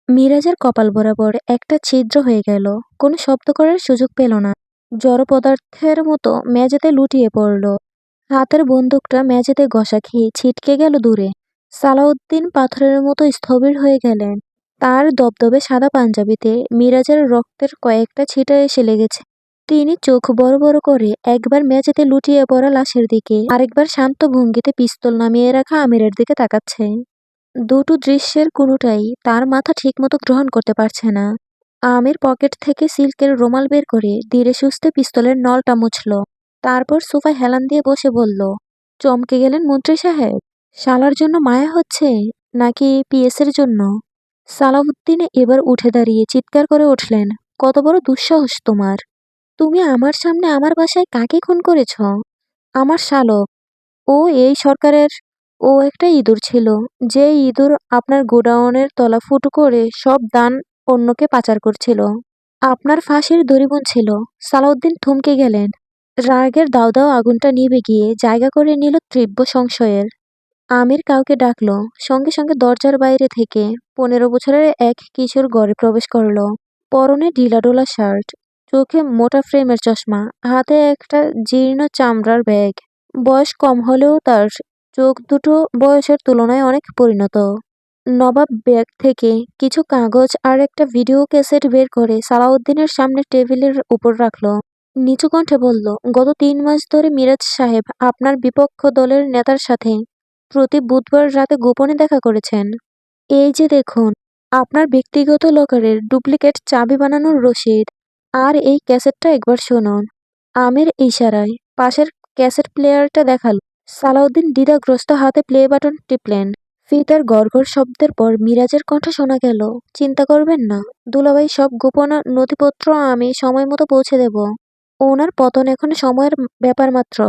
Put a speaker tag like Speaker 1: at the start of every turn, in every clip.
Speaker 1: মিরাজের কপাল বরাবর একটা ছিদ্র হয়ে গেল। কোনো শব্দ করার সুযোগ পেল না। জড় পদার্থের মতো মেঝেতে লুটিয়ে পড়ল। হাতের বন্দুকটা মেঝেতে ঘষা খেয়ে ছিটকে গেল দূরে। সালাউদ্দিন পাথরের মতো স্থবির হয়ে গেলেন। তার দবদবে সাদা পাঞ্জাবিতে মিরাজের রক্তের কয়েকটা ছিটা এসে লেগেছে। তিনি চোখ বড় বড় করে একবার মেঝেতে লুটিয়ে পড়া লাশের দিকে, আরেকবার শান্ত ভঙ্গিতে পিস্তল নামিয়ে রাখা আমিরের দিকে তাকাচ্ছে। দুটো দৃশ্যের কোনোটাই তার মাথা ঠিকমতো গ্রহণ করতে পারছে না। আমির পকেট থেকে সিল্কের রুমাল বের করে ধীরে সুস্থে পিস্তলের নলটা মুছল। তারপর সোফায় হেলান দিয়ে বসে বলল, চমকে গেলেন মন্ত্রী সাহেব? শালার জন্য মায়া হচ্ছে নাকি পিএসের জন্য? সালাউদ্দিন এবার উঠে দাঁড়িয়ে চিৎকার করে উঠলেন, কত বড় দুঃসাহস তোমার! তুমি আমার সামনে আমার বাসায় কাকে খুন করেছ? আমার শালক। ও এই সরকারের। ও একটা ইঁদুর ছিল, যে ইঁদুর আপনার গোডাউনের তলা ফুটো করে সব দান অন্যকে পাচার করছিল। আপনার ফাঁসির দড়ি বুনছিল। সালাউদ্দিন থমকে গেলেন। রাগের দাউ দাউ আগুনটা নিভে গিয়ে জায়গা করে নিল তীব্র সংশয়ের। আমির কাউকে ডাকলো। সঙ্গে সঙ্গে দরজার বাইরে থেকে 15 বছরের এক কিশোর ঘরে প্রবেশ করলো। পরনে ঢিলাঢোলা শার্ট, চোখে মোটা ফ্রেমের চশমা, হাতে একটা জীর্ণ চামড়ার ব্যাগ। বয়স কম হলেও তার চোখ দুটো বয়সের তুলনায় অনেক পরিণত। নবাব ব্যাগ থেকে কিছু কাগজ আর একটা ভিডিও ক্যাসেট বের করে সালাউদ্দিনের সামনে টেবিলের উপর রাখলো। নিচু কণ্ঠে বলল, গত 3 মাস ধরে মিরাজ সাহেব আপনার বিপক্ষ দলের নেতার সাথে প্রতি বুধবার রাতে গোপনে দেখা করেছেন। এই যে দেখুন, আপনার ব্যক্তিগত লকারের ডুপ্লিকেট চাবি বানানোর রসিদ। আর এই ক্যাসেটটা একবার শুনুন। আমির ইশারায় পাশের ক্যাসেট প্লেয়ারটা দেখালো। সালাউদ্দিন দ্বিধাগ্রস্ত হাতে প্লে বাটন টিপলেন। ফিতার গড়গড় শব্দের পর মিরাজের কণ্ঠ শোনা গেল, চিন্তা করবেন না দুলাভাই, সব গোপন নথিপত্র আমি সময় মতো পৌঁছে দেব। ওনার পতন এখন সময়ের ব্যাপার মাত্র।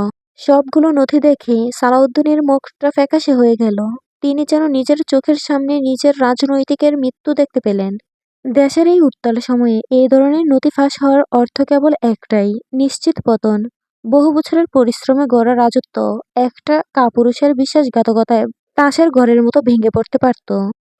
Speaker 1: সবগুলো নথি দেখে সালাউদ্দিনের মুখটা ফ্যাকাশে হয়ে গেল। তিনি যেন নিজের চোখের সামনে নিজের রাজনৈতিকের মৃত্যু দেখতে পেলেন। দেশের এই উত্তাল সময়ে এই ধরনের নথি ফাঁস হওয়ার অর্থ কেবল একটাই, নিশ্চিত পতন। বহু বছরের পরিশ্রমে গড়া রাজত্ব একটা কাপুরুষের বিশ্বাসঘাতকতায় তাসের ঘরের মতো ভেঙে পড়তে পারত।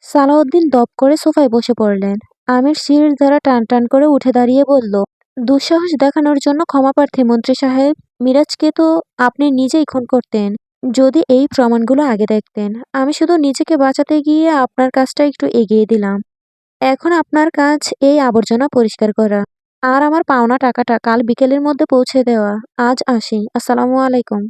Speaker 1: সালাউদ্দিন দপ করে সোফায় বসে পড়লেন। আমির শির দ্বারা টান টান করে উঠে দাঁড়িয়ে বলল, দুঃসাহস দেখানোর জন্য ক্ষমা প্রার্থী মন্ত্রী সাহেব। মিরাজকে তো আপনি নিজেই খুন করতেন। যদি এই প্রমাণগুলো আগে দেখতেন। আমি শুধু নিজেকে বাঁচাতে গিয়ে আপনার কাজটা একটু এগিয়ে দিলাম। এখন আপনার কাজ এই আবর্জনা পরিষ্কার করা, আর আমার পাওনা টাকাটা কাল বিকেলের মধ্যে পৌঁছে দেওয়া। আজ আসি, আসসালামু আলাইকুম।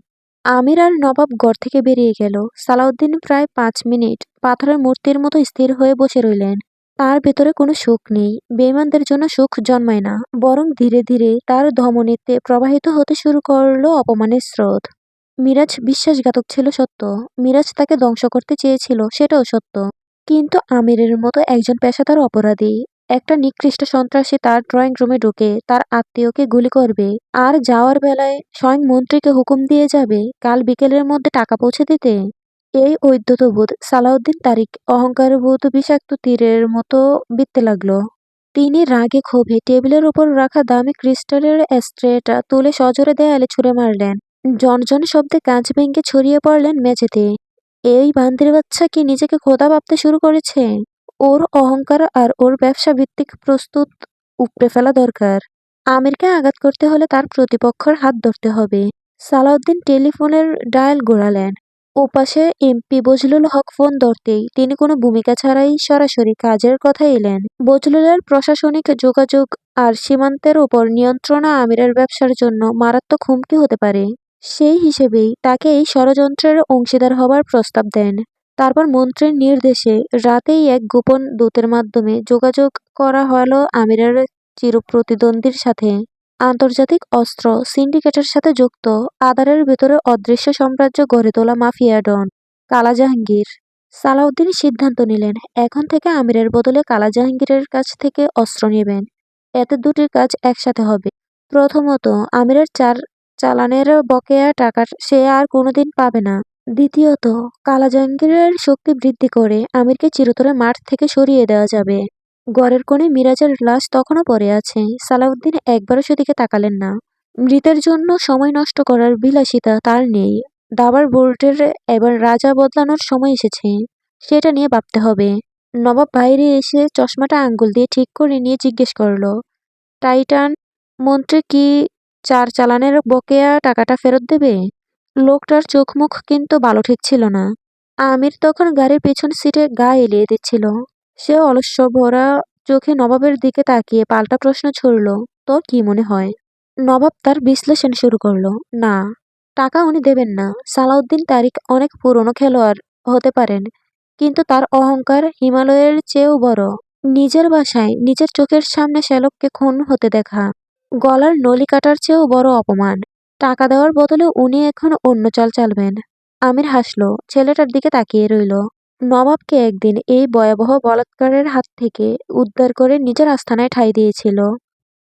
Speaker 1: আমির আর নবাব ঘর থেকে বেরিয়ে গেল। সালাউদ্দিন প্রায় 5 মিনিট পাথরের মূর্তির মতো স্থির হয়ে বসে রইলেন। তার ভেতরে কোনো সুখ নেই। বেঈমানদের জন্য সুখ জন্মায় না, বরং ধীরে ধীরে তার ধমনীতে প্রবাহিত হতে শুরু করলো অপমানের স্রোত। মিরাজ বিশ্বাসঘাতক ছিল সত্য। মিরাজ তাকে ধ্বংস করতে চেয়েছিল, সেটাও সত্য। কিন্তু আমিরের মতো একজন পেশাদার অপরাধী, একটা নিকৃষ্ট সন্ত্রাসী তার ড্রয়িং রুমে ঢুকে তার আত্মীয়কে গুলি করবে, আর যাওয়ার বেলায় স্বয়ং মন্ত্রীকে হুকুম দিয়ে যাবে কাল বিকেলের মধ্যে টাকা পৌঁছে দিতে। এই ঔদ্ধত্যবোধ সালাউদ্দিন তারিক অহংকারবোধ বিষাক্ত তীরের মতো বিঁধতে লাগলো। তিনি রাগে ক্ষোভে টেবিলের উপর রাখা দামি ক্রিস্টালের স্ট্রেটা তুলে সজোরে দেয়ালে ছুঁড়ে মারলেন। জনজন শব্দে কাঁচ ভেঙে ছড়িয়ে পড়লেন মেঝেতে। এই বান্দির বাচ্চা কি নিজেকে খোদা ভাবতে শুরু করেছে? ওর অহংকার আর ওর ব্যবসা ভিত্তিক প্রস্তুত উপড়ে ফেলা দরকার। আমিরকে আঘাত করতে হলে তার প্রতিপক্ষের হাত ধরতে হবে। সালাউদ্দিন টেলিফোনের ডায়াল ঘোরালেন। ওপাশে এমপি বজলুল হক ফোন ধরতেই তিনি কোনো ভূমিকা ছাড়াই সরাসরি কাজের কথা এলেন। বজলুলের প্রশাসনিক যোগাযোগ আর সীমান্তের ওপর নিয়ন্ত্রণ আমিরের ব্যবসার জন্য মারাত্মক হুমকি হতে পারে। সেই হিসেবেই তাকে এই ষড়যন্ত্রের অংশীদার হবার প্রস্তাব দেন। তারপর মন্ত্রীর নির্দেশে রাতেই এক গোপন দূতের মাধ্যমে যোগাযোগ করা হলো আমিরের চিরপ্রতিদ্বন্দ্বীর সাথে। আন্তর্জাতিক অস্ত্র সিন্ডিকেটের সাথে যুক্ত আদারের ভেতরে অদৃশ্য সাম্রাজ্য গড়ে তোলা মাফিয়া ডন কালা জাহাঙ্গীর। সালাউদ্দিন সিদ্ধান্ত নিলেন, এখন থেকে আমিরের বদলে কালা জাহাঙ্গীরের কাছ থেকে অস্ত্র নেবেন। এতে দুটির কাজ একসাথে হবে। প্রথমত, আমিরের চালানের বকেয়া টাকা সে আর কোনোদিন পাবে না। দ্বিতীয়ত, কালা জাহাঙ্গীরের শক্তি বৃদ্ধি করে আমিরকে চিরতরে মাঠ থেকে সরিয়ে দেওয়া যাবে। ঘরের কোণে মিরাজের লাশ তখনও পড়ে আছে। সালাউদ্দিন একবারও সেদিকে তাকালেন না। মৃতের জন্য সময় নষ্ট করার বিলাসিতা তার নেই। দাবার বোর্ডের এবার রাজা বদলানোর সময় এসেছে। সেটা নিয়ে ভাবতে হবে। নবাব বাইরে এসে চশমাটা আঙ্গুল দিয়ে ঠিক করে নিয়ে জিজ্ঞেস করলো, টাইটান মন্ত্রী কি 4 চালানের বকেয়া টাকাটা ফেরত দেবে? লোকটার চোখ মুখ কিন্তু ভালো ঠিক ছিল না। আমির তখন গাড়ির পেছন সিটে গা এলিয়ে দিচ্ছিল। সে অলস্য ভরা চোখে নবাবের দিকে তাকিয়ে পাল্টা প্রশ্ন ছুড়ল, তোর কি মনে হয়? নবাব তার বিশ্লেষণ শুরু করলো, না, টাকা উনি দেবেন না। সালাউদ্দিন তারিক অনেক পুরনো খেলোয়াড় হতে পারেন, কিন্তু তার অহংকার হিমালয়ের চেয়েও বড়। নিজের বাসায় নিজের চোখের সামনে শ্যালককে খুন হতে দেখা গলার নলি কাটার চেয়েও বড় অপমান। টাকা দেওয়ার বদলে উনি এখন অন্য চাল চালবেন। আমির হাসলো, ছেলেটার দিকে তাকিয়ে রইল। নবাবকে একদিন এই ভয়াবহ বলাৎকারের হাত থেকে উদ্ধার করে নিজের আস্তানায় ঠাঁই দিয়েছিল।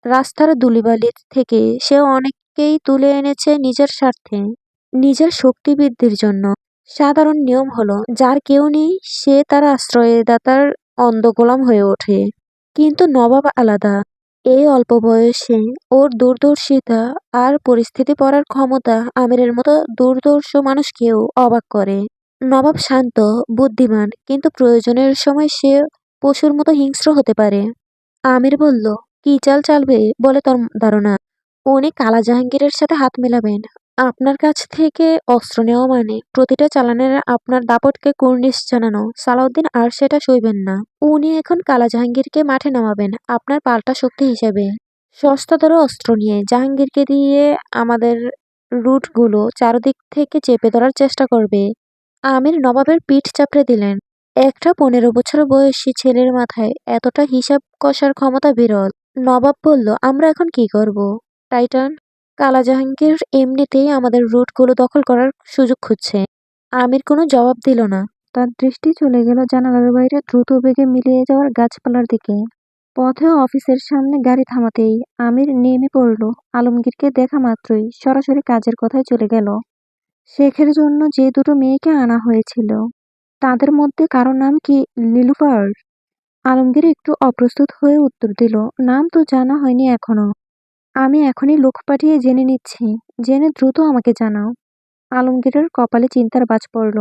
Speaker 1: রাস্তার ধূলিবালি থেকে সে অনেককেই তুলে এনেছে নিজের স্বার্থে, নিজের শক্তি বৃদ্ধির জন্য। সাধারণ নিয়ম হলো, যার কেউ নেই সে তার আশ্রয়দাতার অন্ধ গোলাম হয়ে ওঠে। কিন্তু নবাব আলাদা। এই অল্প বয়সে ওর দূরদর্শিতা আর পরিস্থিতি পড়ার ক্ষমতা আমিরের মতো দুর্ধর্ষ মানুষকেও অবাক করে। নবাব শান্ত, বুদ্ধিমান, কিন্তু প্রয়োজনের সময় সে পশুর মতো হিংস্র হতে পারে। আমির বলল, কি চাল চালবে বলে তোর ধারণা? উনি কালা জাহাঙ্গীরের সাথে হাত মেলাবেন। আপনার কাছ থেকে অস্ত্র নেওয়া মানে প্রতিটা চালানের আপনার দাপটকে কুর্নিশ জানানো। সালাউদ্দিন আর সেটা সইবেন না। উনি এখন কালা জাহাঙ্গীরকে মাঠে নামাবেন আপনার পাল্টা শক্তি হিসেবে। সস্তা দরে অস্ত্র নিয়ে জাহাঙ্গীরকে দিয়ে আমাদের রুটগুলো চারদিক থেকে চেপে ধরার চেষ্টা করবে। আমির নবাবের পিঠ চাপড়ে দিলেন। একটা 15 বছর বয়সী ছেলের মাথায় এতটা হিসাব কষার ক্ষমতা বিরল। নবাব বলল, আমরা এখন কি করব? টাইটান, কালা জাহাঙ্গীর এমনিতেই আমাদের রুটগুলো দখল করার সুযোগ খুঁজছে। আমির কোনো জবাব দিল না। তার দৃষ্টি চলে গেল জানালার বাইরে দ্রুত বেগে মিলিয়ে যাওয়ার গাছপালার দিকে। পথে অফিসের সামনে গাড়ি থামাতেই আমির নেমে পড়ল। আলমগীরকে দেখা মাত্রই সরাসরি কাজের কথায় চলে গেল। শেখের জন্য যে দুটো মেয়েকে আনা হয়েছিল, তাদের মধ্যে কারো নাম কি নীলুফার? আলমগীর একটু অপ্রস্তুত হয়ে উত্তর দিল, নাম তো জানা হয়নি এখনো। আমি এখনই লোক পাঠিয়ে জেনে নিচ্ছি। জেনে দ্রুত আমাকে জানাও। আলমগীরের কপালে চিন্তার বাজ পড়ল।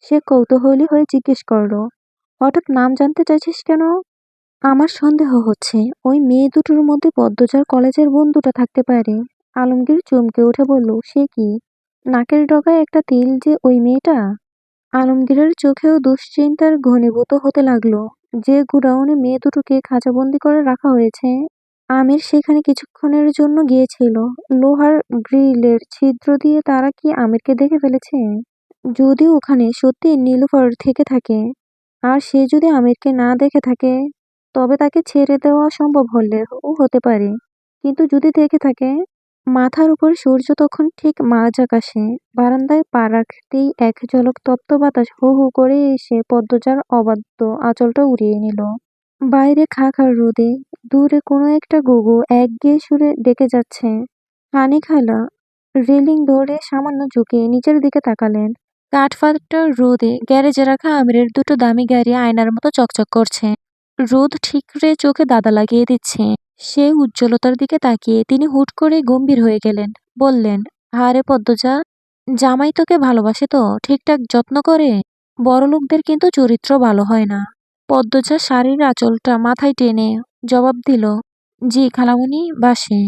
Speaker 1: সে কৌতূহলী হয়ে জিজ্ঞেস করল, হঠাৎ নাম জানতে চাইছিস কেন? আমার সন্দেহ হচ্ছে ওই মেয়ে দুটোর মধ্যে পদ্মজার কলেজের বন্ধুটা থাকতে পারে। আলমগীর চমকে উঠে বলল, সে কি? নাকের ডগায় একটা তিল যে ওই মেয়েটা? আলমগীরের চোখেও দুশ্চিন্তার ঘনীভূত হতে লাগলো। যে গুডাউনে মেয়ে দুটোকে খাঁচাবন্দি করে রাখা হয়েছে, আমির সেখানে কিছুক্ষণের জন্য গিয়েছিল। লোহার গ্রিলের ছিদ্র দিয়ে তারা কি আমিরকে দেখে ফেলেছে? যদি ওখানে সত্যি নীলুফার থেকে থাকে, আর সে যদি আমিরকে না দেখে থাকে, তবে তাকে ছেড়ে দেওয়া সম্ভব হলেও হতে পারে। কিন্তু যদি দেখে থাকে? মাথার উপর সূর্য তখন ঠিক মাঝ আকাশে। বারান্দায় পা রাখতেই এক ঝলক তপ্ত বাতাস হু হু করে এসে পদ্মজার অবাধ্য আঁচলটা উড়িয়ে নিল। বাইরে খাঁ রোদে দূরে কোনো একটা ঘুঘু একঘেয়ে সুরে ডেকে যাচ্ছে। হানি খালা রেলিং ধরে সামান্য ঝুঁকে নিচের দিকে তাকালেন। কাঠফাটা রোদে গ্যারেজে রাখা আমিরের দুটো দামি গাড়ি আয়নার মতো চকচক করছে। রোদ ঠিকরে চোখে দাদা লাগিয়ে দিচ্ছে। সে উজ্জ্বলতার দিকে তাকিয়ে তিনি হুট করে গম্ভীর হয়ে গেলেন। বললেন, হারে পদ্মজা, জামাই তোকে ভালোবাসে তো? ঠিকঠাক যত্ন করে? বড়লোকদের কিন্তু চরিত্র ভালো হয় না। পদ্মজা শাড়ির আঁচলটা মাথায় টেনে জবাব দিল, জি খালামণি, বাসে।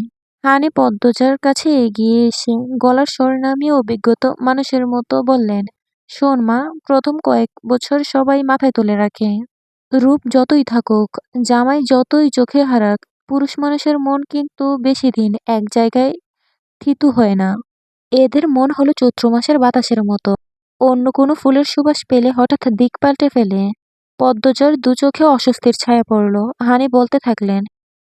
Speaker 1: হানি পদ্মজার কাছে এগিয়ে এসে গলার স্বর নামিয়ে অভিজ্ঞত মানুষের মতো বললেন, শোন মা, প্রথম কয়েক বছর সবাই মাথায় তুলে রাখে। রূপ যতই থাকুক, জামাই যতই চোখে হারাক, পুরুষ মানুষের মন কিন্তু বেশি দিন এক জায়গায় থিতু হয় না। এদের মন হলো চৈত্র মাসের বাতাসের মতো, অন্য কোনো ফুলের সুবাস পেলে হঠাৎ দিক পাল্টে ফেলে। পদ্মজার দু চোখে অস্বস্তির ছায়া পড়ল। হানি বলতে থাকলেন,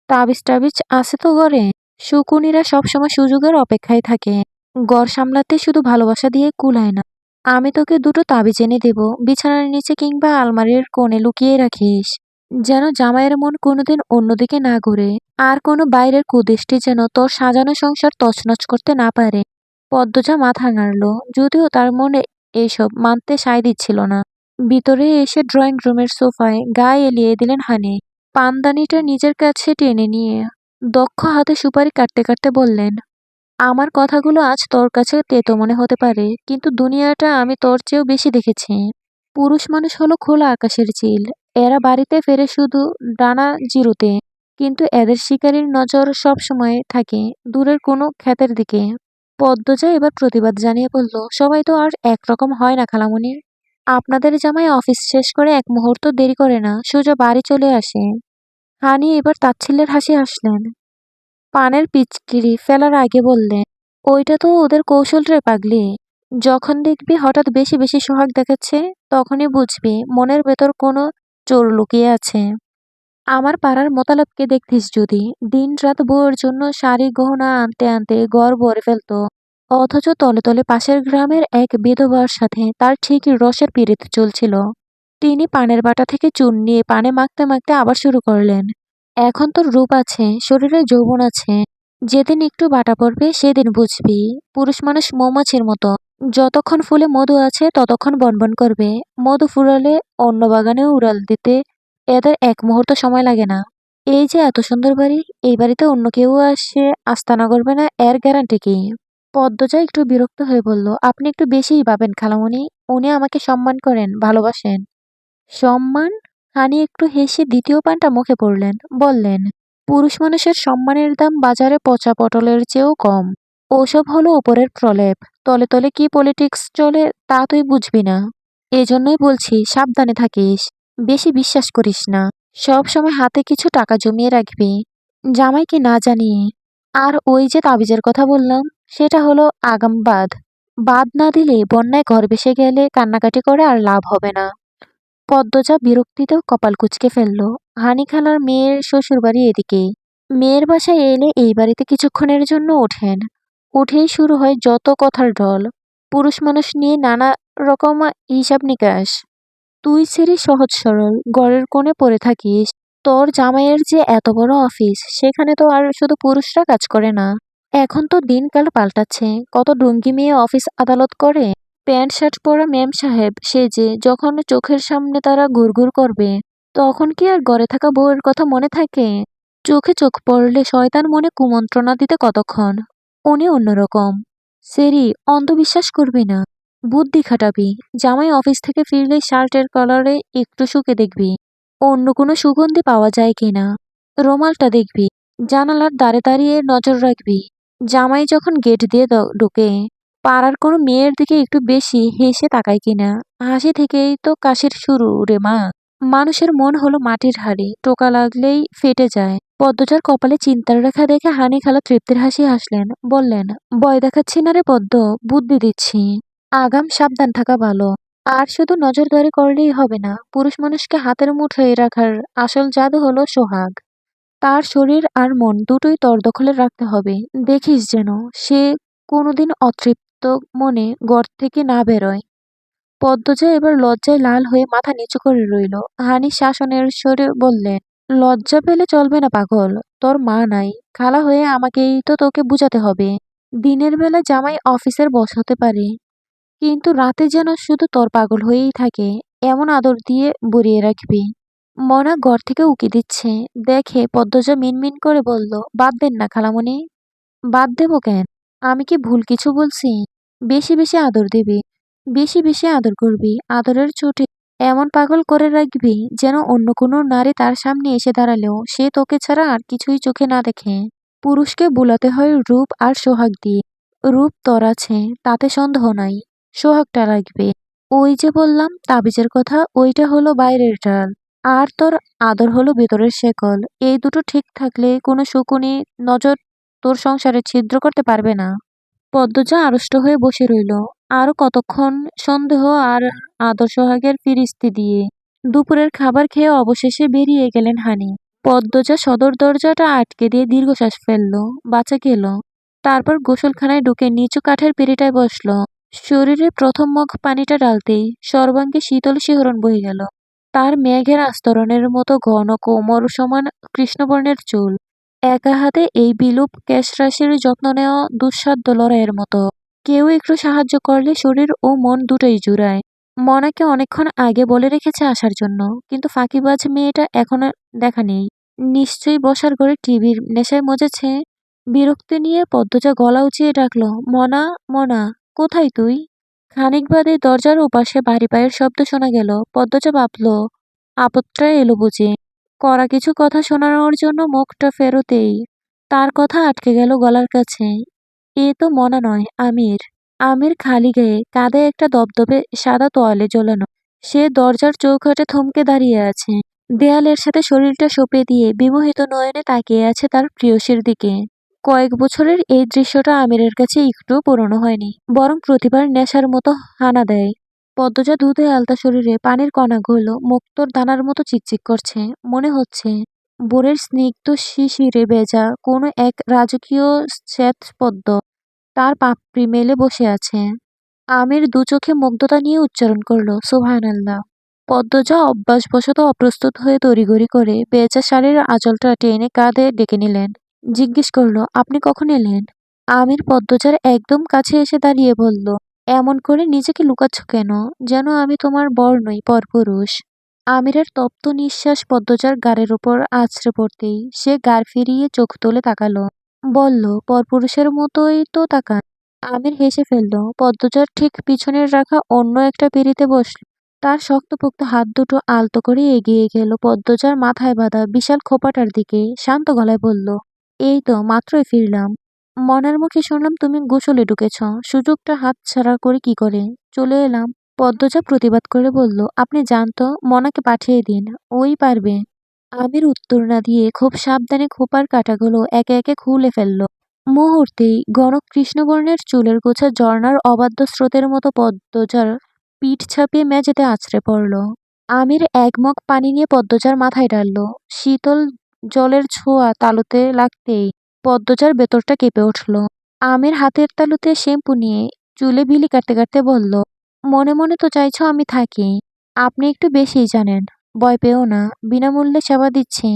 Speaker 1: তাবিজ টাবিজ আছে তো ঘরে? শকুনিরা সবসময় সুযোগের অপেক্ষায় থাকে। ঘর সামলাতে শুধু ভালোবাসা দিয়ে কুলায় না। আমি তোকে দুটো তাবিজ এনে দেব, বিছানার নিচে কিংবা আলমারির কোণে লুকিয়ে রাখিস, যেন জামাইয়ের মন কোনোদিন অন্যদিকে না ঘুরে, আর কোনো বাইরের কুদৃষ্টি যেন তোর সাজানো সংসার তছনছ করতে না পারে। পদ্মজা মাথা নাড়ল, যদিও তার মনে এইসব মানতে সায় দিচ্ছিল না। ভিতরে এসে ড্রয়িং রুমের সোফায় গা এলিয়ে দিলেন হানি। পানদানিটা নিজের কাছে টেনে নিয়ে দক্ষ হাতে সুপারি কাটতে কাটতে বললেন, আমার কথাগুলো আজ তোর কাছে তেতো মনে হতে পারে, কিন্তু দুনিয়াটা আমি তোর চেয়েও বেশি দেখেছি। পুরুষ মানুষ হলো খোলা আকাশের চিল, এরা বাড়িতে ফেরে শুধু ডানা জিরোতে, কিন্তু এদের শিকারীর নজর সবসময় থাকে দূরের কোনো ক্ষেতের দিকে। পদ্মজা এবার প্রতিবাদ জানিয়ে বলল, সবাই তো আর একরকম হয় না খালামণি। আপনাদের জামাই অফিস শেষ করে এক মুহূর্ত দেরি করে না, সোজা বাড়ি চলে আসে। হানি এবার তাচ্ছিল্যের হাসি হাসলেন। পানের পিচকিরি ফেলার আগে বললেন, ওইটা তো ওদের কৌশল রে পাগলি। যখন দেখবি হঠাৎ বেশি বেশি সোহাগ দেখাচ্ছে, তখনই বুঝবি মনের ভেতর কোনো চোর লুকিয়ে আছে। আমার পাড়ার মোতালেবকে দেখতিস যদি, দিন রাত বউয়ের জন্য শাড়ি গহনা আনতে আনতে ঘর ভরে ফেলতো, অথচ তলে তলে পাশের গ্রামের এক বিধবার সাথে তার ঠিকই রসের পীড়িত চলছিল। তিনি পানের বাটা থেকে চুন নিয়ে পানে মাখতে মাখতে আবার শুরু করলেন, এখন তোর রূপ আছে, শরীরে যৌবন আছে, যেদিন একটু বাটা পড়বে সেদিন বুঝবি পুরুষ মানুষ মৌমাছির মতো, যতক্ষণ ফুলে মধু আছে ততক্ষণ বনবন করবে, মধু ফুরালে অন্য বাগানে উড়াল দিতে এদের এক মুহূর্ত সময় লাগে না। এই যে এত সুন্দর বাড়ি, এই বাড়িতে অন্য কেউ আসে আস্তানা করবে না, এর গ্যারান্টি কি? পদ্মজা একটু বিরক্ত হয়ে বলল, আপনি একটু বেশিই ভাবেন খালামণি। উনি আমাকে সম্মান করেন, ভালোবাসেন। সম্মান? হানি একটু হেসে দ্বিতীয় পানটা মুখে পড়লেন, বললেন, পুরুষ মানুষের সম্মানের দাম বাজারে পচা পটলের চেয়েও কম। ওসব হলো উপরের প্রলেপ, তলে তলে কি পলিটিক্স চলে তা তুই বুঝবি না। এজন্যই বলছি সাবধানে থাকিস, বেশি বিশ্বাস করিস না, সব সময় হাতে কিছু টাকা জমিয়ে রাখবি, জামাইকে না জানিয়ে। আর ওই যে তাবিজের কথা বললাম, সেটা হলো আগাম বাদ। বাদ না দিলে বন্যায় ঘর ভেসে গেলে কান্নাকাটি করে আর লাভ হবে না। পদ্মজা বিরক্তিতেও কপাল কুঁচকে ফেলল। হানি খালার মেয়ের শ্বশুরবাড়ি এদিকে, মেয়ের বাসায় এলে এই বাড়িতে কিছুক্ষণের জন্য ওঠেন, উঠেই শুরু হয় যত কথার ঢল, পুরুষ মানুষ নিয়ে নানা রকম হিসাব নিকাশ। তুই ছেড়ে সহজ সরল ঘরের কোণে পড়ে থাকিস, তোর জামাইয়ের যে এত বড় অফিস, সেখানে তো আর শুধু পুরুষরা কাজ করে না। এখন তো দিনকাল পাল্টাচ্ছে, কত ডুঙ্গি মেয়ে অফিস আদালত করে, প্যান্ট শার্ট পরা মেম সাহেব সেজে যখন চোখের সামনে তারা ঘুরঘুর করবে, তখন কি আর ঘরে থাকা বউয়ের কথা মনে থাকে? চোখে চোখ পড়লে শয়তান মনে কুমন্ত্রণা দিতে কতক্ষণ। উনি অন্যরকম। সেরি, অন্ধবিশ্বাস করবি না, বুদ্ধি খাটাবি। জামাই অফিস থেকে ফিরলে শার্টের কলারে একটু শুকে দেখবি অন্য কোনো সুগন্ধি পাওয়া যায় কিনা, রুমালটা দেখবি, জানালার দ্বারে দাঁড়িয়ে নজর রাখবি জামাই যখন গেট দিয়ে ঢোকে পাড়ার কোনো মেয়ের দিকে একটু বেশি হেসে তাকায় কিনা। হাসি থেকেই তো কাশির শুরু রে মা। মানুষের মন হলো মাটির হাড়ি, টোকা লাগলেই ফেটে যায়। পদ্মজার কপালে চিন্তার রেখা দেখে হানি খালা তৃপ্তির হাসি হাসলেন, বললেন, ভয় দেখাচ্ছি না রে পদ্ম, বুদ্ধি দিচ্ছি। আগাম সাবধান থাকা ভালো। আর শুধু নজরদারি করলেই হবে না, পুরুষ মানুষকে হাতের মুঠোয় রাখার আসল জাদু হলো সোহাগ। তার শরীর আর মন দুটোই তোর দখলে রাখতে হবে। দেখিস যেন সে কোনোদিন অতৃপ্ত মনে ঘর থেকে না বেরোয়। পদ্মজা এবার লজ্জায় লাল হয়ে মাথা নিচু করে রইল। হানি শাসনের স্বরে বললেন, লজ্জা পেলে চলবে না পাগল, তোর মা নাই, খালা হয়ে আমাকেই তো তোকে বুঝাতে হবে। দিনের বেলা জামাই অফিসের বস হতে পারে, কিন্তু রাতে যেন শুধু তোর পাগল হয়েই থাকে, এমন আদর দিয়ে বুড়িয়ে রাখবি। মনা ঘর থেকে উকি দিচ্ছে দেখে পদ্মজা মিনমিন করে বলল, বাদ দেন না খালামণি। বাদ দেবো কেন? আমি কি ভুল কিছু বলছি? বেশি বেশি আদর দিবি, বেশি বেশি আদর করবি, আদরের চোটে এমন পাগল করে রাখবি যেন অন্য কোনো নারী তার সামনে এসে দাঁড়ালেও সে তোকে ছাড়া আর কিছুই চোখে না দেখে। পুরুষকে বুলাতে হয় রূপ আর সোহাগ দিয়ে। রূপ তোর আছে, তাতে সন্দেহ নাই, সোহাগটা লাগবে। ওই যে বললাম তাবিজের কথা, ওইটা হলো বাইরের ডাল, আর তোর আদর হলো ভেতরের শেকল। এই দুটো ঠিক থাকলে কোনো শকুনি নজর তোর সংসারে ছিদ্র করতে পারবে না। পদ্মজা আড়ষ্ট হয়ে বসে রইল। আরো কতক্ষণ সন্দেহ আর আদর সোহাগের ফিরিস্তি দিয়ে দুপুরের খাবার খেয়ে অবশেষে বেরিয়ে গেলেন হানি। পদ্মজা সদর দরজাটা আটকে দিয়ে দীর্ঘশ্বাস ফেললো, বাঁচা গেল। তারপর গোসলখানায় ঢুকে নিচু কাঠের পেরেটায় বসলো। শরীরে প্রথম মুখ পানিটা ডালতেই সর্বাঙ্গে শীতল শিহরণ বয়ে গেল। তার মেঘের আস্তরণের মতো ঘন কোমর সমান কৃষ্ণবর্ণের চুল, একা হাতে এই বিলুপ কেশরাশির যত্ন নেওয়া দুঃসাধ্য লড়াইয়ের মতো। কেউ একটু সাহায্য করলে শরীর ও মন দুটোই জুড়ায়। মনাকে অনেকক্ষণ আগে বলে রেখেছে আসার জন্য, কিন্তু ফাঁকিবাজ মেয়েটা এখনো দেখা নেই। নিশ্চয়ই বসার ঘরে টিভির নেশায় মজেছে। বিরক্তি নিয়ে পদ্মজা গলা উঁচিয়ে ডাকলো, মনা, মনা, কোথায় তুই? খানিক বাদে দরজার ওপাশে ভারী পায়ের শব্দ শোনা গেল। পদ্মজা ভাবল, আপদটা এলো বুঝি। কড়া কিছু কথা শোনানোর জন্য মুখটা ফেরোতেই তার কথা আটকে গেল গলার কাছে। এ তো মনা নয়, আমির। আমির খালি গায়ে, কাঁধে একটা দবদবে সাদা তোয়ালে ঝোলানো। সে দরজার চৌকাঠে থমকে দাঁড়িয়ে আছে। দেয়ালের সাথে শরীরটা সঁপে দিয়ে বিমোহিত নয়নে তাকিয়ে আছে তার প্রেয়সীর দিকে। কয়েক বছরের এই দৃশ্যটা আমিরের কাছে একটুও পুরনো হয়নি, বরং প্রতিবার নেশার মতো হানা দেয়। পদ্মজা দুধে আলতা শরীরে পানির কণাগুলো মুক্তোর দানার মতো চিকচিক করছে। মনে হচ্ছে ভোরের স্নিগ্ধ শিশিরে ভেজা কোনো এক রাজকীয় শ্বেতপদ্ম তার পাপড়ি মেলে বসে আছে। আমির দু চোখে মুগ্ধতা নিয়ে উচ্চারণ করল, সুবহানাল্লাহ। পদ্মজা অভ্যাসবশত অপ্রস্তুত হয়ে তড়িঘড়ি করে বেচা শাড়ির আঁচলটা টেনে কাঁধে ডেকে নিলেন। জিজ্ঞেস করল, আপনি কখন এলেন? আমির পদ্মজার একদম কাছে এসে দাঁড়িয়ে বলল, এমন করে নিজেকে লুকাচ্ছ কেন? যেন আমি তোমার বর নই, পরপুরুষ। আমিরের তপ্ত নিঃশ্বাস পদ্মজার গাড়ের উপর আছড়ে পড়তেই সে গাড় ফিরিয়ে চোখ তুলে তাকালো। বলল, পরপুরুষের মতোই তো তাকান। আমির হেসে ফেলল। পদ্মজার ঠিক পিছনের রাখা অন্য একটা পিঁড়িতে বসল। তার শক্তপোক্ত হাত দুটো আলতো করে এগিয়ে গেল পদ্মজার মাথায় বাঁধা বিশাল খোঁপাটার দিকে। শান্ত গলায় বলল, এই তো মাত্রই ফিরলাম। মনের মুখে শুনলাম তুমি গোসলে ঢুকেছ। সুযোগটা হাতছাড়া করে কি করে চলে এলাম। পদ্মজা প্রতিবাদ করে বলল, আপনি জানতো, মনাকে পাঠিয়ে দিন, ওই পারবে। আমির উত্তর না দিয়ে খুব সাবধানে খোপার কাঁটাগুলো একে একে খুলে ফেলল। মুহূর্তেই ঘন কৃষ্ণবর্ণের চুলের গোছা ঝর্ণার অবাধ্য স্রোতের মতো পদ্মজার পিঠ ছাপিয়ে মেঝেতে আছড়ে পড়ল। আমির এক মগ পানি নিয়ে পদ্মজার মাথায় ঢালল। শীতল জলের ছোঁয়া তালুতে লাগতেই পদ্মজার ভেতরটা কেঁপে উঠল। আমির হাতের তালুতে শ্যাম্পু নিয়ে চুলে বিলি কাটতে কাটতে বলল, মনে মনে তো চাইছো আমি থাকি। আপনি একটু বেশিই জানেন। ভয় পেও না, বিনামূল্যে সেবা দিচ্ছি।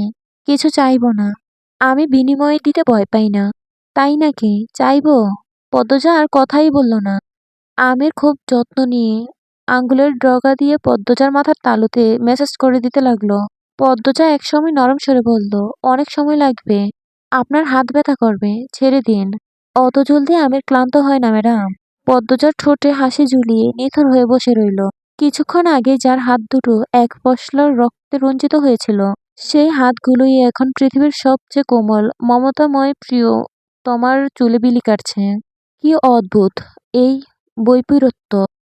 Speaker 1: কিছু চাইবো না। আমি বিনিময়ে দিতে ভয় পাই না। তাই নাকি? চাইবো? পদ্মজা আর কথাই বলল না। আমির খুব যত্ন নিয়ে আঙ্গুলের ডগা দিয়ে পদ্মজার মাথার তালুতে মেসেজ করে দিতে লাগলো। পদ্মজা একসময় নরম স্বরে বলল, অনেক সময় লাগবে। আপনার হাত ব্যথা করবে, ছেড়ে দিন। অত জলদি আমির ক্লান্ত হয় না ম্যাডাম। পদ্মজার ঠোঁটে হাসি ঝুলিয়ে নিথর হয়ে বসে রইল। কিছুক্ষণ আগে যার হাত দুটো এক পশলার রক্তে রঞ্জিত হয়েছিল, সেই হাতগুলোই এখন পৃথিবীর সবচেয়ে কোমল মমতাময় প্রিয় তোমার চুলে বিলি কাটছে। কি অদ্ভুত এই বৈপরীত্য!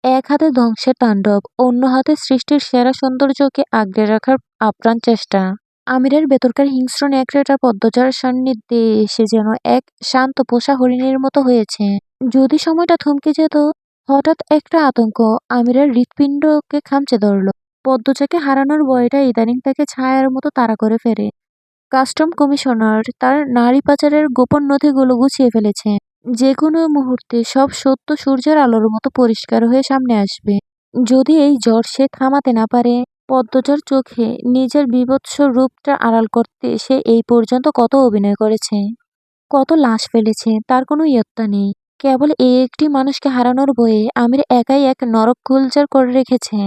Speaker 1: এক হাতে ধ্বংসের তাণ্ডব, অন্য হাতে সৃষ্টির সেরা সৌন্দর্যকে আগলে রাখার আপ্রাণ চেষ্টা। আমিরের ভেতরকার হিংস্র নেকড়েটা পদ্মজার সান্নিধ্যে এসে যেন এক শান্ত পোষা হরিণের মতো হয়েছে। যদি সময়টা থমকে যেত! হঠাৎ একটা আতঙ্ক আমিরের হৃৎপিণ্ডকে খামচে ধরল। পদ্মজাকে হারানোর ভয়টা ইদানিং তাকে ছায়ার মতো তাড়া করে ফেরে। কাস্টম কমিশনার তার নারী পাচারের গোপন নথিগুলো গুছিয়ে ফেলেছে। যে কোনো মুহূর্তে সব সত্য সূর্যের আলোর মতো পরিষ্কার হয়ে সামনে আসবে। যদি এই ঝড় সে থামাতে না পারে। পদ্মজার চোখে নিজের বীভৎস রূপটা আড়াল করতে সে এই পর্যন্ত কত অভিনয় করেছে, কত লাশ ফেলেছে, তার কোনো ইয়ত্তা নেই। কেবল এই একটি মানুষকে হারানোর ভয়ে আমির একাই এক নরক গুলজার করে রেখেছে।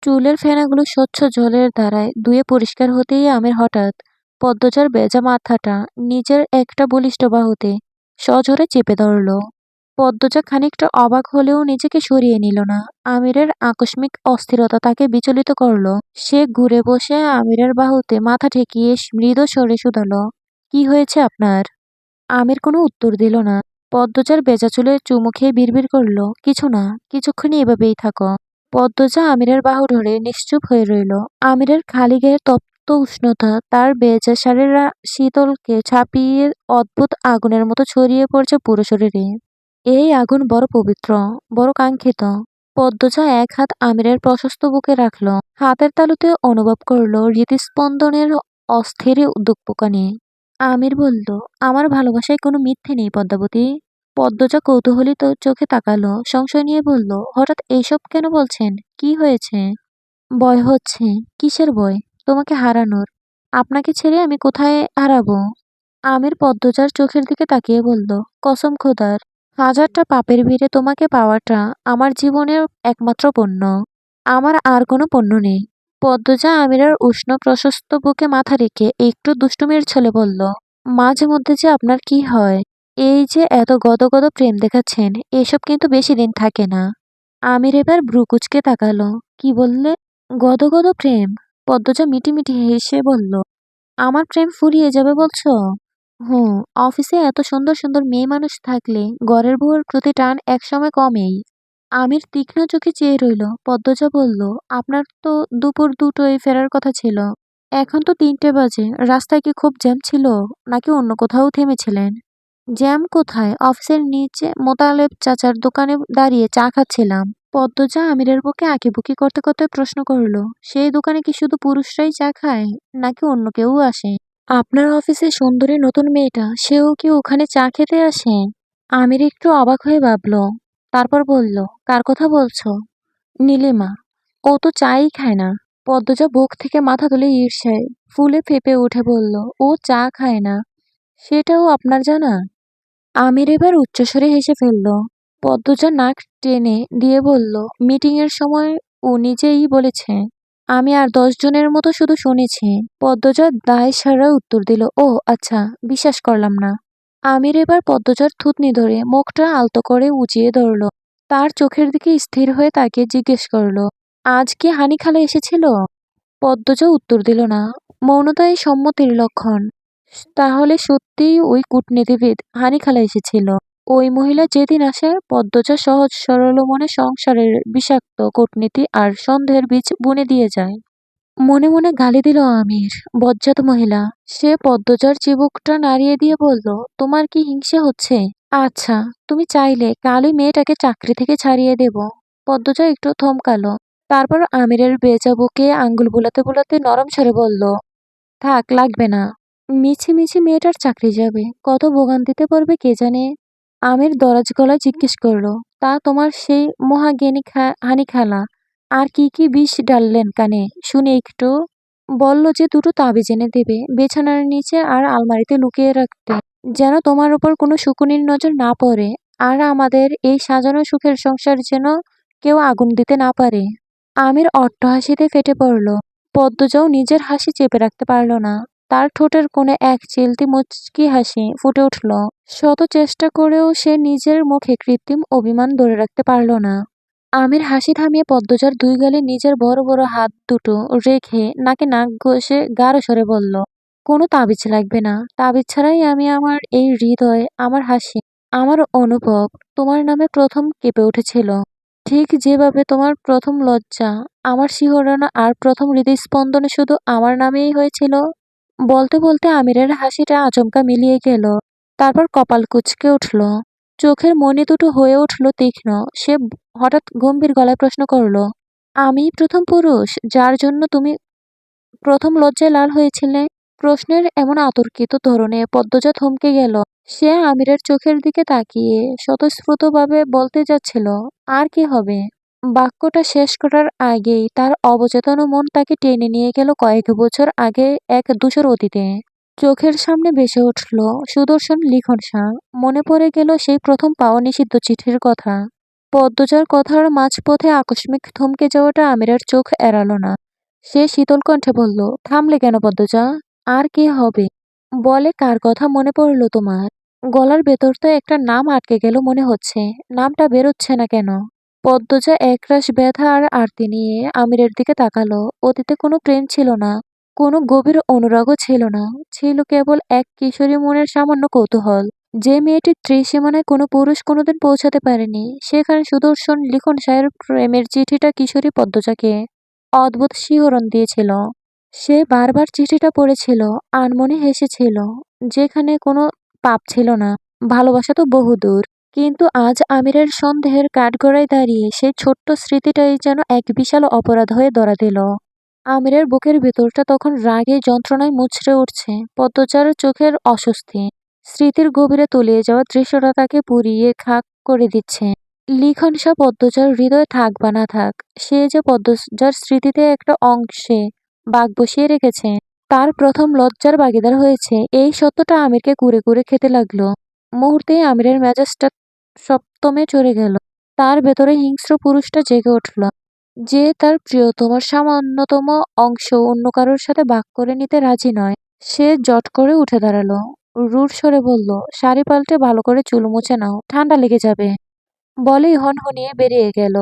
Speaker 1: চুলের ফেনাগুলো স্বচ্ছ জলের ধারায় ধুয়ে পরিষ্কার হতেই আমির হঠাৎ পদ্মজার ভেজা মাথাটা নিজের একটা বলিষ্ঠ বাহুতে সজোরে চেপে ধরল। পদ্মজা খানিকটা অবাক হলেও নিজেকে সরিয়ে নিল না। আমিরের আকস্মিক অস্থিরতা তাকে বিচলিত করল। সে ঘুরে বসে আমিরের বাহুতে মাথা ঠেকিয়ে মৃদু স্বরে শুধালো, কি হয়েছে আপনার? আমির কোনো উত্তর দিল না। পদ্মজার ভেজা চুলে চুমু খেয়ে বিড়বিড় করল, কিছু না, কিছুক্ষণই এভাবেই থাকো। পদ্মজা আমিরের বাহু ধরে নিশ্চুপ হয়ে রইল। আমিরের খালি গায়ের তপ্ত উষ্ণতা তার ভেজা শাড়ির শীতলকে ছাপিয়ে অদ্ভুত আগুনের মতো ছড়িয়ে পড়ছে পুরো শরীরে। এই আগুন বড় পবিত্র, বড় কাঙ্ক্ষিত। পদ্মজা এক হাত আমিরের প্রশস্ত বুকে রাখল। হাতের তালুতে অনুভব করল হৃদস্পন্দনের অস্থির উদ্দীপকানি। আমির বলল, আমার ভালোবাসায় কোনো মিথ্যে নেই পদ্মাবতী। পদ্মজা কৌতূহলী চোখে তাকালো, সংশয় নিয়ে বলল, হঠাৎ এইসব কেন বলছেন? কি হয়েছে? ভয় হচ্ছে। কিসের ভয়? তোমাকে হারানোর। আপনাকে ছেড়ে আমি কোথায় হারাবো? আমির পদ্মজার চোখের দিকে তাকিয়ে বলল, কসম খোদার, হাজারটা পাপের ভিড়ে তোমাকে পাওয়াটা আমার জীবনের একমাত্র পণ্য। আমার আর কোনো পণ্য নেই। পদ্মজা আমিরের উষ্ণ প্রশস্ত বুকে মাথা রেখে একটু দুষ্টুমির ছলে বলল, মাঝে মধ্যে যে আপনার কি হয়? এই যে এত গদগদ প্রেম দেখাচ্ছেন, এসব কিন্তু বেশি দিন থাকে না। আমির এবার ভ্রু কুঁচকে তাকালো। কি বললে? গদগদ প্রেম? পদ্মজা মিটিমিটি হেসে বলল, আমার প্রেম ফুরিয়ে যাবে বলছো? হুম। অফিসে এত সুন্দর সুন্দর মেয়ে মানুষ থাকলে ঘরের বউয়ের প্রতি টান একসময় কমেই। আমির তীক্ষ্ণ চোখে চেয়ে রইল। পদ্মজা বলল, আপনার তো দুপুর দুটোয় ফেরার কথা ছিল। এখন তো ৩টে বাজে। রাস্তায় কি খুব জ্যাম ছিল, নাকি অন্য কোথাও থেমেছিলেন? জ্যাম কোথায়, অফিসের নিচে মোতালেব চাচার দোকানে দাঁড়িয়ে চা খাচ্ছিলাম। পদ্মজা আমিরের বুকে আঁকিবুকি করতে করতে প্রশ্ন করল, সেই দোকানে কি শুধু পুরুষরাই চা খায়, নাকি অন্য কেউ আসে? আপনার অফিসে সুন্দরী নতুন মেয়েটা, সেও কি ওখানে চা খেতে আসে? আমির একটু অবাক হয়ে ভাবল, তারপর বলল, কার কথা বলছো? নীলিমা। ও তো চাই খায় না। পদ্মজা বুক থেকে মাথা তুলে ঈর্ষায় ফুলে ফেপে উঠে বলল, ও চা খায় না, সেটাও আপনার জানা? আমির এবার উচ্চস্বরে হেসে ফেলল। পদ্মজা নাক টেনে দিয়ে বলল, মিটিং এর সময় ও নিজেই বলেছে। আমি আর 10 জনের মতো শুধু শুনেছি। পদ্মজা দায় সারা উত্তর দিল, ও আচ্ছা, বিশ্বাস করলাম না। আমির এবার পদ্মজার থুতনি ধরে মুখটা আলতো করে উঁচিয়ে ধরল। তার চোখের দিকে স্থির হয়ে তাকে জিজ্ঞেস করল, আজ কি হানি খালা এসেছিল? পদ্মজা উত্তর দিল না। মৌনতাই সম্মতির লক্ষণ। তাহলে সত্যিই ওই কূটনীতিবিদ হানি খালা এসেছিল। ওই মহিলা যেদিন আসে, পদ্মজা সহজ সরল মনে সংসারের বিষাক্ত কূটনীতি আর সন্দেহের বীজ বুনে দিয়ে যায়। মনে মনে গালি দিল আমির, বজ্জাত মহিলা। সে পদ্মজার চিবুকটা নাড়িয়ে দিয়ে বলল, তোমার কি হিংসে হচ্ছে? আচ্ছা, তুমি চাইলে কালই মেয়েটাকে চাকরি থেকে ছাড়িয়ে দেব। পদ্মজা একটু থমকালো। তারপর আমিরের বেজা বুকে আঙ্গুল বুলাতে বুলাতে নরম স্বরে বলল, থাক, লাগবে না। মিছি মিছি মেয়েটার চাকরি যাবে, কত ভোগান্তিতে পড়বে কে জানে। আমির দরাজ গলায় জিজ্ঞেস করলো, তা তোমার সেই মহাজ্ঞানী হানি খালা আর কি কি বিষ ডাললেন কানে, শুনে একটু? বলল যে দুটো তাবিজ এনে দেবে, বিছানার নিচে আর আলমারিতে লুকিয়ে রাখতে, যেন তোমার উপর কোনো শকুনির নজর না পড়ে, আর আমাদের এই সাজানো সুখের সংসার যেন কেউ আগুন দিতে না পারে। আমির অট্টহাসিতে ফেটে পড়ল। পদ্মজাও নিজের হাসি চেপে রাখতে পারল না। তার ঠোঁটের কোণে এক চিলতি মুচকি হাসি ফুটে উঠল। শত চেষ্টা করেও সে নিজের মুখে কৃত্রিম অভিমান ধরে রাখতে পারল না। আমির হাসি থামিয়ে পদ্মজার 2 গালে নিজের বড় বড় হাত দুটো রেখে নাকে নাক ঘষে গাঢ় স্বরে বলল, কোনো তাবিজ লাগবে না। তাবিজ ছাড়াই আমি আমার এই হৃদয়, আমার হাসি, আমার অনুভব তোমার নামে প্রথম কেঁপে উঠেছিল। ঠিক যেভাবে তোমার প্রথম লজ্জা, আমার শিহরণ আর প্রথম হৃদস্পন্দনে শুধু আমার নামেই হয়েছিল। বলতে বলতে আমিরের হাসিটা আচমকা মিলিয়ে গেল। তারপর কপাল কুঁচকে উঠল। চোখের মণি দুটো হয়ে উঠল তীক্ষ্ণ। সে হঠাৎ গম্ভীর গলায় প্রশ্ন করল, আমিই প্রথম পুরুষ যার জন্য তুমি প্রথম লজ্জায় লাল হয়েছিলে? প্রশ্নের এমন আতর্কিত ধরনে পদ্মজা থমকে গেল। সে আমিরের চোখের দিকে তাকিয়ে স্বতঃস্ফূর্তভাবে বলতে যাচ্ছিল, আর কি হবে? বাক্যটা শেষ করার আগেই তার অবচেতন মন তাকে টেনে নিয়ে গেল কয়েক বছর আগে এক ধূসর অতীতে। চোখের সামনে ভেসে উঠল সুদর্শন লিখনসা। মনে পড়ে গেল সেই প্রথম পাওয়া নিষিদ্ধ চিঠির কথা। পদ্মজার কথার মাঝপথে আকস্মিক থমকে যাওয়াটা আমিরের চোখ এড়ালো না। সে শীতল কণ্ঠে বলল, থামলে কেন পদ্মজা? আর কে হবে? বলে, কার কথা মনে পড়ল তোমার? গলার ভেতর তো একটা নাম আটকে গেল মনে হচ্ছে। নামটা বেরোচ্ছে না কেন? পদ্মজা একরাশ ব্যথা আর আরতি নিয়ে আমিরের দিকে তাকালো। অতীতে কোনো প্রেম ছিল না, কোনো গভীর অনুরাগও ছিল না। ছিল কেবল এক কিশোরী মনের সামান্য কৌতূহল। যে মেয়েটি ত্রিসীমানায় কোনো পুরুষ কোনোদিন পৌঁছাতে পারেনি, সেখানে সুদর্শন লিখন সাহের প্রেমের চিঠিটা কিশোরী পদ্মজাকে অদ্ভুত শিহরণ দিয়েছিল। সে বারবার চিঠিটা পড়েছিল, আনমনে হেসেছিল। যেখানে কোনো পাপ ছিল না, ভালোবাসা তো বহুদূর। কিন্তু আজ আমিরের সন্দেহের কাঠগড়ায় দাঁড়িয়ে সেই ছোট্ট স্মৃতিটাই যেন এক বিশাল অপরাধ হয়ে ধরা দিল। আমিরের বুকের ভেতরটা তখন রাগে যন্ত্রণায় মুচড়ে উঠছে। পদ্মজার চোখের অস্বস্তি স্মৃতির গভীরে তলিয়ে যাওয়া দৃশ্যটা তাকে পুড়িয়ে খাক করে দিচ্ছে। লিখনসা পদ্মজার হৃদয়ে থাক বা না থাক, সে যে পদ্মজার স্মৃতিতে একটা অংশে বাঘ বসিয়ে রেখেছে, তার প্রথম লজ্জার ভাগীদার হয়েছে, এই সত্যটা আমিরকে কুরে কুরে খেতে লাগলো। মুহূর্তেই আমিরের মেজাজটা সপ্তমে চড়ে গেল। তার ভেতরে হিংস্র পুরুষটা জেগে উঠল, যে তার প্রিয়তমার সামান্যতম অংশ অন্য কারোর সাথে ভাগ করে নিতে রাজি নয়। সে জট করে উঠে দাঁড়ালো। রূঢ় স্বরে বলল, শাড়ি পাল্টে ভালো করে চুল মুছে নাও, ঠান্ডা লেগে যাবে। বলেই হনহনিয়ে বেরিয়ে গেল।